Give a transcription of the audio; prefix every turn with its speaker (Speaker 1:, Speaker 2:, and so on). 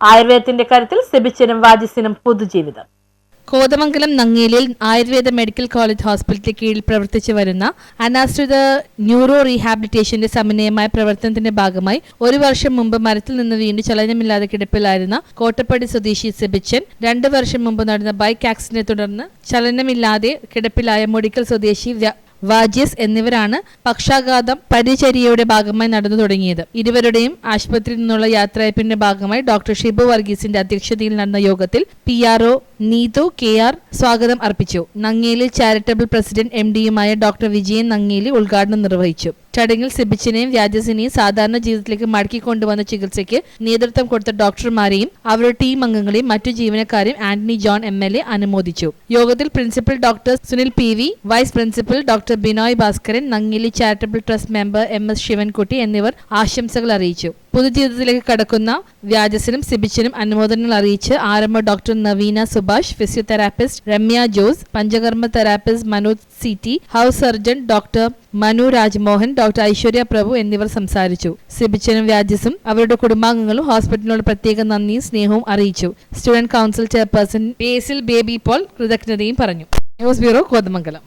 Speaker 1: ആയുർവേദത്തിന്റെ കാര്യത്തിൽ സെബിച്ചനും വാജിസിനും പുതുജീവിതം.
Speaker 2: Kothamangalam നങ്ങേലിയിൽ Ayurveda medical college ഹോസ്പിറ്റലിന് കീഴിൽ പ്രവർത്തിച്ചു വരുന്ന അനാശ്രിത ന്യൂറോ റീഹാബിലിറ്റേഷന്റെ സമന്വയമായ പ്രവർത്തനത്തിന്റെ ഭാഗമായി ഒരു വർഷം മുമ്പ് മരത്തിൽ നിന്ന് വീണ്ടും ചലനമില്ലാതെ കിടപ്പിലായിരുന്ന കോട്ടപ്പടി സ്വദേശി സെബിച്ചൻ 2 വർഷം മുമ്പ് നടന്ന ബൈക്ക് ആക്സിഡന്റിനെ തുടർന്ന് ചലനമില്ലാതെ കിടപ്പിലായ മുടിക്കൽ സ്വദേശി വാജിസ് എന്നിവരാണ് പക്ഷാഘാതം പരിചര്യയുടെ ഭാഗമായി നടന്നു തുടങ്ങിയത്. ഇരുവരുടെയും ആശുപത്രിയിൽ നിന്നുള്ള യാത്രയപ്പിന്റെ ഭാഗമായി ഡോക്ടർ ഷിബു വർഗീസിന്റെ അധ്യക്ഷതയിൽ നടന്ന യോഗത്തിൽ PRO നീതു KR സ്വാഗതം അർപ്പിച്ചു. നങ്ങേലി ചാരിറ്റബിൾ പ്രസിഡന്റ് MDയുമായ ഡോക്ടർ വിജയൻ നങ്ങേലി ഉദ്ഘാടനം നിർവഹിച്ചു. ചടങ്ങിൽ സെബിച്ചനെയും വ്യാജസിനെയും സാധാരണ ജീവിതത്തിലേക്ക് മടക്കിക്കൊണ്ടുവന്ന ചികിത്സയ്ക്ക് നേതൃത്വം കൊടുത്ത ഡോക്ടർമാരെയും അവരുടെ ടീം അംഗങ്ങളെയും മറ്റു ജീവനക്കാരെയും ആന്റണി ജോൺ MLA അനുമോദിച്ചു. യോഗത്തിൽ principal doctor Sunil PV, vice principal doctor Binoy Bhaskaran, Nangeli charitable trust member MS Sivankutty എന്നിവർ ആശംസകൾ അറിയിച്ചു. പൊതുജീവിതത്തിലേക്ക് കടക്കുന്ന വ്യാജസിനും സെബിച്ചനും അനുമോദനങ്ങൾ അറിയിച്ച് ആരംഭ doctor Naveena Subhash, physiotherapist Ramya Jose, panchakarma therapist Manoj CT, house surgeon doctor Manu Rajmohan, doctor Aishwarya Prabhu എന്നിവർ സംസാരിച്ചു. സെബിച്ചനും വ്യാജസും അവരുടെ കുടുംബാംഗങ്ങളും ഹോസ്പിറ്റലിനോട് പ്രത്യേക നന്ദിയും സ്നേഹവും അറിയിച്ചു. സ്റ്റുഡന്റ് കൗൺസിൽ ചെയർപേഴ്സൺ ബേസിൽ ബേബി പോൾ കൃതജ്ഞതയും പറഞ്ഞു. News bureau, Kothamangalam.